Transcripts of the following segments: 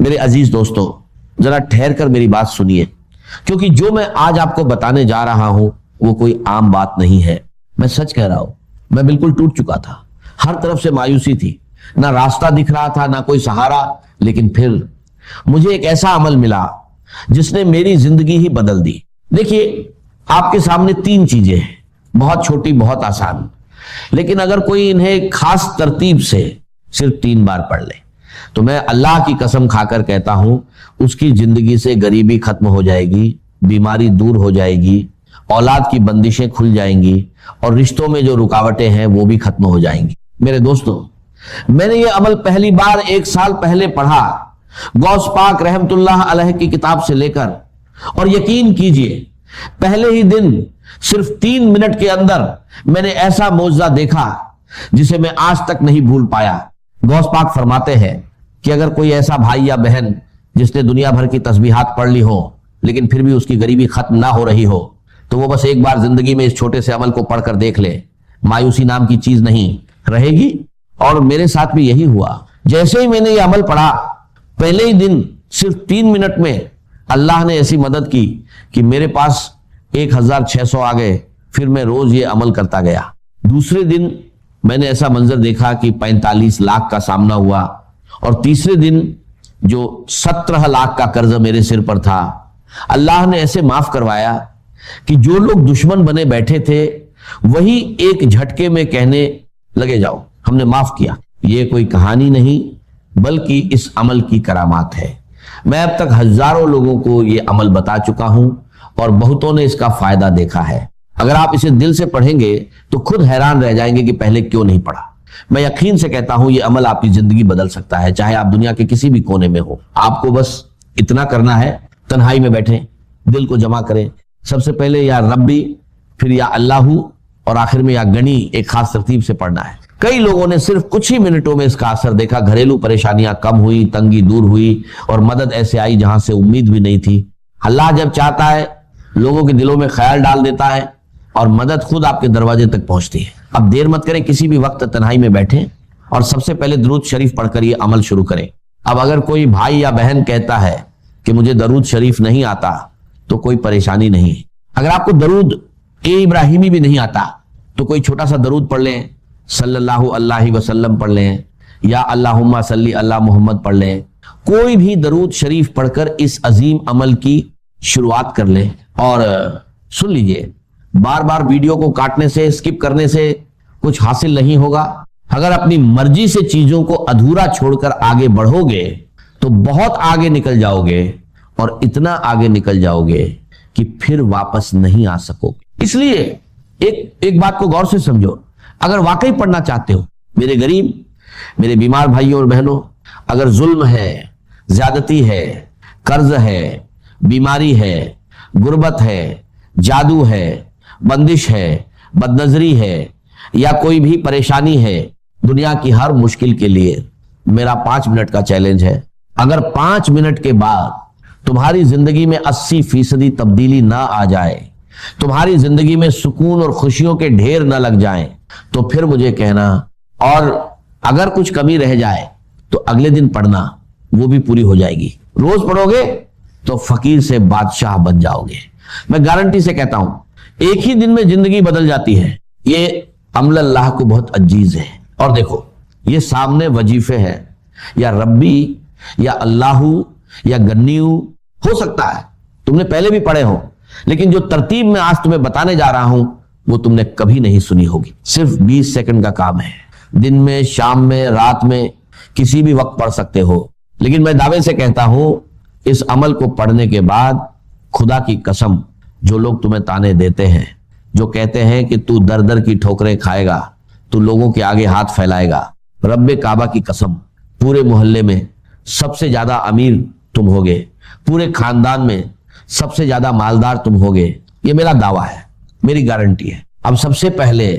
میرے عزیز دوستو، ذرا ٹھہر کر میری بات سنیے، کیونکہ جو میں آج آپ کو بتانے جا رہا ہوں وہ کوئی عام بات نہیں ہے۔ میں سچ کہہ رہا ہوں، میں بالکل ٹوٹ چکا تھا، ہر طرف سے مایوسی تھی، نہ راستہ دکھ رہا تھا نہ کوئی سہارا، لیکن پھر مجھے ایک ایسا عمل ملا جس نے میری زندگی ہی بدل دی۔ دیکھیے، آپ کے سامنے 3 چیزیں ہیں، بہت چھوٹی، بہت آسان، لیکن اگر کوئی انہیں خاص ترتیب سے صرف 3 بار پڑھ لے تو میں اللہ کی قسم کھا کر کہتا ہوں اس کی زندگی سے غریبی ختم ہو جائے گی، بیماری دور ہو جائے گی، اولاد کی بندشیں کھل جائیں گی، اور رشتوں میں جو رکاوٹیں ہیں وہ بھی ختم ہو جائیں گی۔ میرے دوستو، میں نے یہ عمل پہلی بار 1 سال پہلے پڑھا، غوث پاک رحمت اللہ علیہ کی کتاب سے لے کر، اور یقین کیجئے پہلے ہی دن صرف 3 منٹ کے اندر میں نے ایسا معجزہ دیکھا جسے میں آج تک نہیں بھول پایا۔ غوث پاک فرماتے ہیں کہ اگر کوئی ایسا بھائی یا بہن جس نے دنیا بھر کی تسبیحات پڑھ لی ہو لیکن پھر بھی اس کی غریبی ختم نہ ہو رہی ہو تو وہ بس ایک بار زندگی میں اس چھوٹے سے عمل کو پڑھ کر دیکھ لے، مایوسی نام کی چیز نہیں رہے گی۔ اور میرے ساتھ بھی یہی ہوا، جیسے ہی میں نے یہ عمل پڑھا پہلے ہی دن صرف 3 منٹ میں اللہ نے ایسی مدد کی کہ میرے پاس 1600 آ گئے، پھر میں روز یہ عمل کرتا گیا۔ دوسرے دن میں نے ایسا منظر دیکھا کہ 45 لاکھ کا سامنا ہوا، اور تیسرے دن جو 17 لاکھ کا قرض میرے سر پر تھا اللہ نے ایسے معاف کروایا کہ جو لوگ دشمن بنے بیٹھے تھے وہی ایک جھٹکے میں کہنے لگے جاؤ ہم نے معاف کیا۔ یہ کوئی کہانی نہیں بلکہ اس عمل کی کرامات ہے۔ میں اب تک ہزاروں لوگوں کو یہ عمل بتا چکا ہوں اور بہتوں نے اس کا فائدہ دیکھا ہے۔ اگر آپ اسے دل سے پڑھیں گے تو خود حیران رہ جائیں گے کہ پہلے کیوں نہیں پڑھا۔ میں یقین سے کہتا ہوں یہ عمل آپ کی زندگی بدل سکتا ہے، چاہے آپ دنیا کے کسی بھی کونے میں ہو۔ آپ کو بس اتنا کرنا ہے، تنہائی میں بیٹھیں، دل کو جمع کریں، سب سے پہلے یا ربی، پھر یا اللہ، اور آخر میں یا گنی، ایک خاص ترتیب سے پڑھنا ہے۔ کئی لوگوں نے صرف کچھ ہی منٹوں میں اس کا اثر دیکھا، گھریلو پریشانیاں کم ہوئی، تنگی دور ہوئی، اور مدد ایسے آئی جہاں سے امید بھی نہیں تھی۔ اللہ جب چاہتا ہے لوگوں کے دلوں میں خیال ڈال دیتا ہے اور مدد خود آپ کے دروازے تک پہنچتی ہے۔ اب دیر مت کریں، کسی بھی وقت تنہائی میں بیٹھیں اور سب سے پہلے درود شریف پڑھ کر یہ عمل شروع کریں۔ اب اگر کوئی بھائی یا بہن کہتا ہے کہ مجھے درود شریف نہیں آتا تو کوئی پریشانی نہیں۔ اگر آپ کو درود ابراہیمی بھی نہیں آتا تو کوئی چھوٹا سا درود پڑھ لیں، صلی اللہ علیہ وسلم پڑھ لیں، یا اللہم صلی اللہ محمد پڑھ لیں۔ کوئی بھی درود شریف پڑھ کر اس عظیم عمل کی شروعات کر لیں۔ اور سن لیجئے، بار بار ویڈیو کو کاٹنے سے، اسکپ کرنے سے کچھ حاصل نہیں ہوگا۔ اگر اپنی مرضی سے چیزوں کو ادھورا چھوڑ کر آگے بڑھو گے تو بہت آگے نکل جاؤ گے، اور اتنا آگے نکل جاؤ گے کہ پھر واپس نہیں آ سکو گے۔ اس لیے ایک بات کو غور سے سمجھو، اگر واقعی پڑھنا چاہتے ہو، میرے غریب، میرے بیمار بھائیوں اور بہنوں، اگر ظلم ہے، زیادتی ہے، قرض ہے، بیماری ہے، غربت ہے، جادو ہے، بندش ہے، بدنظری ہے، یا کوئی بھی پریشانی ہے، دنیا کی ہر مشکل کے لیے میرا 5 منٹ کا چیلنج ہے۔ اگر 5 منٹ کے بعد تمہاری زندگی میں 80% تبدیلی نہ آ جائے، تمہاری زندگی میں سکون اور خوشیوں کے ڈھیر نہ لگ جائیں، تو پھر مجھے کہنا، اور اگر کچھ کمی رہ جائے تو اگلے دن پڑھنا، وہ بھی پوری ہو جائے گی۔ روز پڑھو گے تو فقیر سے بادشاہ بن جاؤ گے۔ میں گارنٹی سے کہتا ہوں ایک ہی دن میں زندگی بدل جاتی ہے۔ یہ عمل اللہ کو بہت عزیز ہے۔ اور دیکھو، یہ سامنے وظیفے ہیں، یا ربی، یا اللہ، یا گنیو، ہو سکتا ہے تم نے پہلے بھی پڑھے ہوں، لیکن جو ترتیب میں آج تمہیں بتانے جا رہا ہوں وہ تم نے کبھی نہیں سنی ہوگی۔ صرف 20 سیکنڈ کا کام ہے، دن میں، شام میں، رات میں، کسی بھی وقت پڑھ سکتے ہو۔ لیکن میں دعوے سے کہتا ہوں اس عمل کو پڑھنے کے بعد خدا کی قسم، جو لوگ تمہیں تانے دیتے ہیں، جو کہتے ہیں کہ تو در در کی ٹھوکریں کھائے گا، تو لوگوں کے آگے ہاتھ پھیلائے گا، رب کعبہ کی قسم، پورے محلے میں سب سے زیادہ امیر تم ہوگے، پورے خاندان میں سب سے زیادہ مالدار تم ہوگے۔ یہ میرا دعویٰ ہے، میری گارنٹی ہے۔ اب سب سے پہلے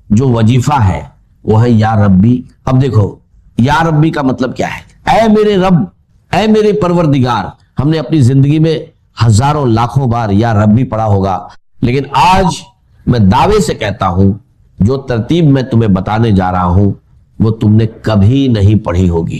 جو وظیفہ ہے وہ ہے یا ربی۔ اب دیکھو، یا ربی کا مطلب کیا ہے؟ اے میرے رب، اے میرے پروردگار۔ ہم نے اپنی زندگی میں ہزاروں لاکھوں بار یا ربی پڑھا ہوگا، لیکن آج میں دعوے سے کہتا ہوں جو ترتیب میں تمہیں بتانے جا رہا ہوں وہ تم نے کبھی نہیں پڑھی ہوگی۔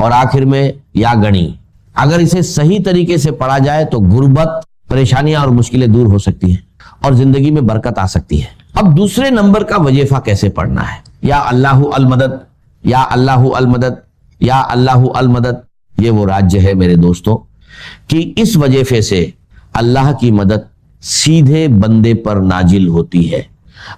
اور آخر میں یا گنی. اگر اسے صحیح طریقے سے پڑھا جائے تو غربت، پریشانیاں اور مشکلیں دور ہو سکتی ہیں اور زندگی میں برکت آ سکتی ہے. اب دوسرے نمبر کا وظیفہ کیسے پڑھنا ہے؟ یا اللہ المدد، یا اللہ المدد، یا اللہ المدد. یہ وہ راجیہ ہے میرے دوستوں کہ اس وظیفے سے اللہ کی مدد سیدھے بندے پر نازل ہوتی ہے.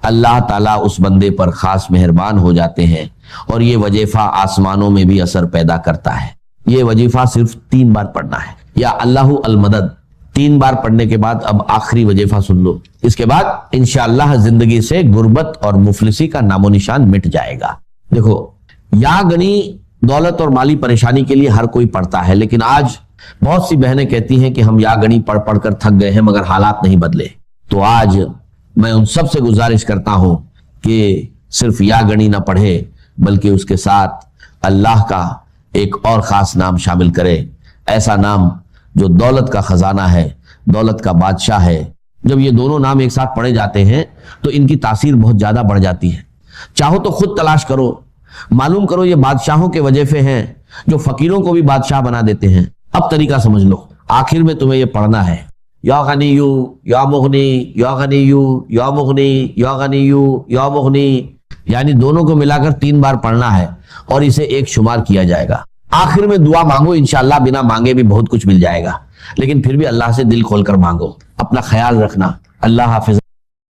اللہ تعالیٰ اس بندے پر خاص مہربان ہو جاتے ہیں اور یہ وظیفہ آسمانوں میں بھی اثر پیدا کرتا ہے. یہ وظیفہ صرف 3 بار پڑھنا ہے. یا اللہ المدد 3 بار پڑھنے کے بعد اب آخری وظیفہ سن لو. اس کے بعد انشاءاللہ زندگی سے غربت اور مفلسی کا نام و نشان مٹ جائے گا. دیکھو، یا گنی دولت اور مالی پریشانی کے لیے ہر کوئی پڑھتا ہے، لیکن آج بہت سی بہنیں کہتی ہیں کہ ہم یا گنی پڑھ پڑھ کر تھک گئے ہیں مگر حالات نہیں بدلے. تو آج میں ان سب سے گزارش کرتا ہوں کہ صرف یا گنی نہ پڑھے بلکہ اس کے ساتھ اللہ کا ایک اور خاص نام شامل کرے، ایسا نام جو دولت کا خزانہ ہے، دولت کا بادشاہ ہے. جب یہ دونوں نام ایک ساتھ پڑھے جاتے ہیں تو ان کی تاثیر بہت زیادہ بڑھ جاتی ہے. چاہو تو خود تلاش کرو، معلوم کرو یہ بادشاہوں کے وظیفے ہیں جو فقیروں کو بھی بادشاہ بنا دیتے ہیں. اب طریقہ سمجھ لو. آخر میں تمہیں یہ پڑھنا ہے یا غنیو یا مغنی، یا غنیو یا مغنی، یا غنیو یا مغنی، یعنی دونوں کو ملا کر 3 بار پڑھنا ہے اور اسے ایک شمار کیا جائے گا. آخر میں دعا مانگو، انشاءاللہ بنا مانگے بھی بہت کچھ مل جائے گا، لیکن پھر بھی اللہ سے دل کھول کر مانگو. اپنا خیال رکھنا. اللہ حافظ.